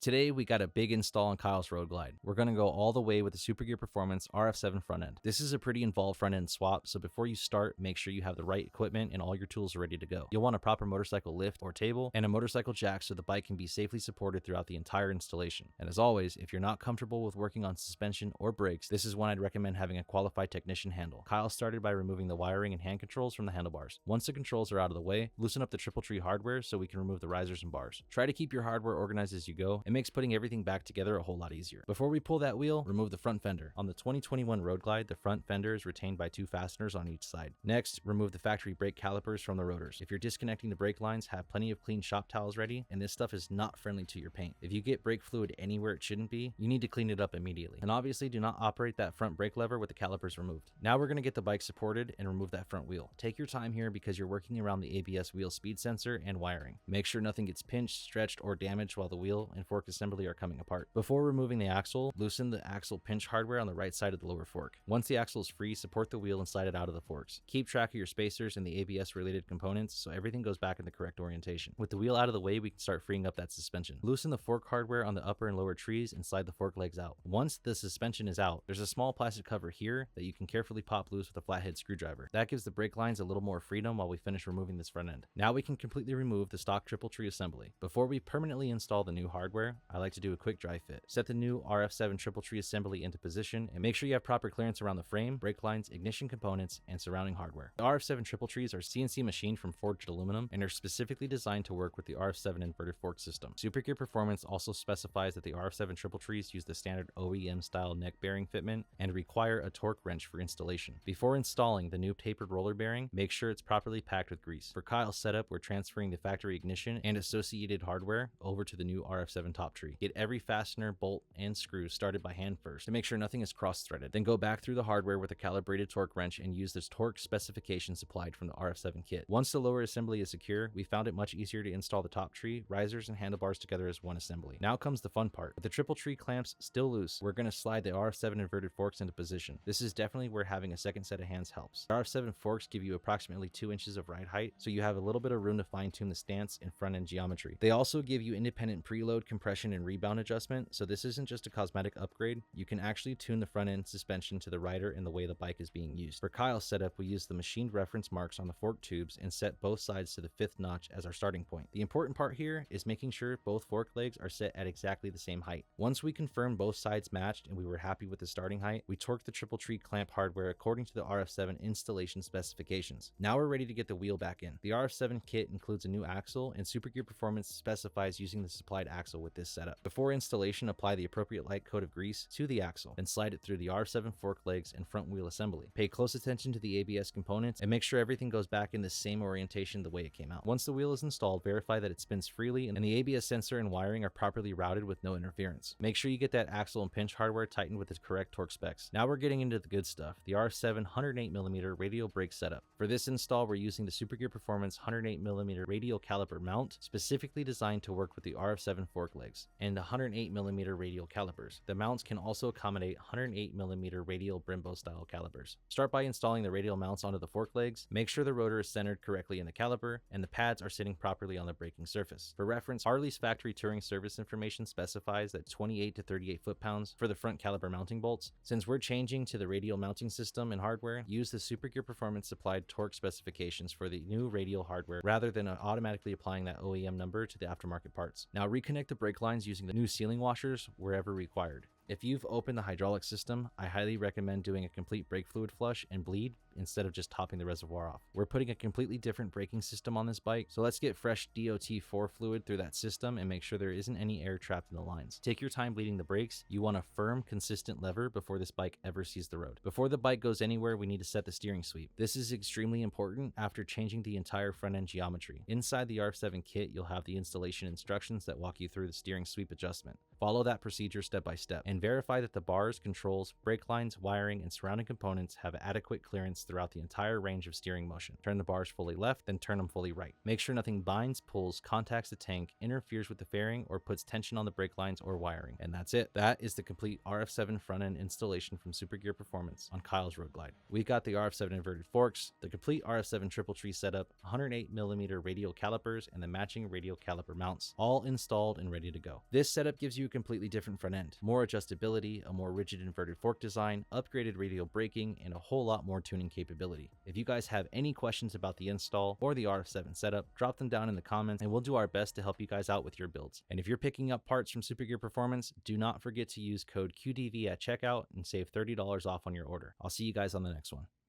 Today, we got a big install on Kyle's Road Glide. We're going to go all the way with the Super Gear Performance RF7 front end. This is a pretty involved front end swap, so before you start, make sure you have the right equipment and all your tools are ready to go. You'll want a proper motorcycle lift or table and a motorcycle jack so the bike can be safely supported throughout the entire installation. And as always, if you're not comfortable with working on suspension or brakes, this is one I'd recommend having a qualified technician handle. Kyle started by removing the wiring and hand controls from the handlebars. Once the controls are out of the way, loosen up the Triple Tree hardware so we can remove the risers and bars. Try to keep your hardware organized as you go. It makes putting everything back together a whole lot easier. Before we pull that wheel, remove the front fender. On the 2021 Road Glide, the front fender is retained by two fasteners on each side. Next, remove the factory brake calipers from the rotors. If you're disconnecting the brake lines, have plenty of clean shop towels ready, and this stuff is not friendly to your paint. If you get brake fluid anywhere it shouldn't be, you need to clean it up immediately. And obviously, do not operate that front brake lever with the calipers removed. Now we're going to get the bike supported and remove that front wheel. Take your time here because you're working around the ABS wheel speed sensor and wiring. Make sure nothing gets pinched, stretched, or damaged while the wheel and fork assembly are coming apart. Before removing the axle, loosen the axle pinch hardware on the right side of the lower fork. Once the axle is free, support the wheel and slide it out of the forks. Keep track of your spacers and the ABS related components so everything goes back in the correct orientation. With the wheel out of the way, we can start freeing up that suspension. Loosen the fork hardware on the upper and lower trees and slide the fork legs out. Once the suspension is out, there's a small plastic cover here that you can carefully pop loose with a flathead screwdriver. That gives the brake lines a little more freedom while we finish removing this front end. Now we can completely remove the stock Triple Tree assembly. Before we permanently install the new hardware, I like to do a quick dry fit. Set the new RF7 Triple Tree assembly into position and make sure you have proper clearance around the frame, brake lines, ignition components, and surrounding hardware. The RF7 Triple Trees are CNC machined from forged aluminum and are specifically designed to work with the RF7 Inverted Forks system. Super Gear Performance also specifies that the RF7 Triple Trees use the standard OEM style neck bearing fitment and require a torque wrench for installation. Before installing the new tapered roller bearing, make sure it's properly packed with grease. For Kyle's setup, we're transferring the factory ignition and associated hardware over to the new RF7 top tree. Get every fastener, bolt, and screws started by hand first to make sure nothing is cross-threaded. Then go back through the hardware with a calibrated torque wrench and use this torque specification supplied from the RF7 kit. Once the lower assembly is secure, we found it much easier to install the top tree, risers, and handlebars together as one assembly. Now comes the fun part. With the Triple Tree clamps still loose, we're going to slide the RF7 Inverted Forks into position. This is definitely where having a second set of hands helps. The RF7 forks give you approximately 2 inches of ride height, so you have a little bit of room to fine-tune the stance and front end geometry. They also give you independent preload, compression, and rebound adjustment, so this isn't just a cosmetic upgrade. You can actually tune the front end suspension to the rider and the way the bike is being used. For Kyle's setup, we use the machined reference marks on the fork tubes and set both sides to the 5th notch as our starting point. The important part here is making sure both fork legs are set at exactly the same height. Once we confirmed both sides matched and we were happy with the starting height, we torqued the Triple Tree clamp hardware according to the RF7 installation specifications. Now we're ready to get the wheel back in. The RF7 kit includes a new axle, and Super Gear Performance specifies using the supplied axle with this setup. Before installation, apply the appropriate light coat of grease to the axle, then slide it through the RF7 fork legs and front wheel assembly. Pay close attention to the ABS components and make sure everything goes back in the same orientation the way it came out. Once the wheel is installed, verify that it spins freely and the ABS sensor and wiring are properly routed with no interference. Make sure you get that axle and pinch hardware tightened with the correct torque specs. Now we're getting into the good stuff, the RF7 108mm radial brake setup. For this install, we're using the Super Gear Performance 108mm Radial Caliper Mount, specifically designed to work with the RF7 fork legs, and the 108mm radial calipers. The mounts can also accommodate 108mm radial Brembo style calipers. Start by installing the radial mounts onto the fork legs. Make sure the rotor is centered correctly in the caliper and the pads are sitting properly on the braking surface. For reference, Harley's factory touring service information specifies that 28 to 38 foot-pounds for the front caliper mounting bolts. Since we're changing to the radial mounting system and hardware, use the Super Gear Performance supplied torque specifications for the new radial hardware rather than automatically applying that OEM number to the aftermarket parts. Now reconnect the brake lines using the new sealing washers wherever required. If you've opened the hydraulic system, I highly recommend doing a complete brake fluid flush and bleed instead of just topping the reservoir off. We're putting a completely different braking system on this bike, so let's get fresh DOT4 fluid through that system and make sure there isn't any air trapped in the lines. Take your time bleeding the brakes. You want a firm, consistent lever before this bike ever sees the road. Before the bike goes anywhere, we need to set the steering sweep. This is extremely important after changing the entire front end geometry. Inside the RF7 kit, you'll have the installation instructions that walk you through the steering sweep adjustment. Follow that procedure step by step and verify that the bars, controls, brake lines, wiring, and surrounding components have adequate clearance throughout the entire range of steering motion. Turn the bars fully left, then turn them fully right. Make sure nothing binds, pulls, contacts the tank, interferes with the fairing, or puts tension on the brake lines or wiring. And that's it. That is the complete RF7 front-end installation from Super Gear Performance on Kyle's Road Glide. We got the RF7 Inverted Forks, the complete RF7 Triple Tree setup, 108mm radial calipers, and the matching radial caliper mounts, all installed and ready to go. This setup gives you a completely different front end, more adjustability, a more rigid inverted fork design, upgraded radial braking, and a whole lot more tuning capability. If you guys have any questions about the install or the RF7 setup, drop them down in the comments and we'll do our best to help you guys out with your builds. And if you're picking up parts from Super Gear Performance, do not forget to use code QDV at checkout and save $30 off on your order. I'll see you guys on the next one.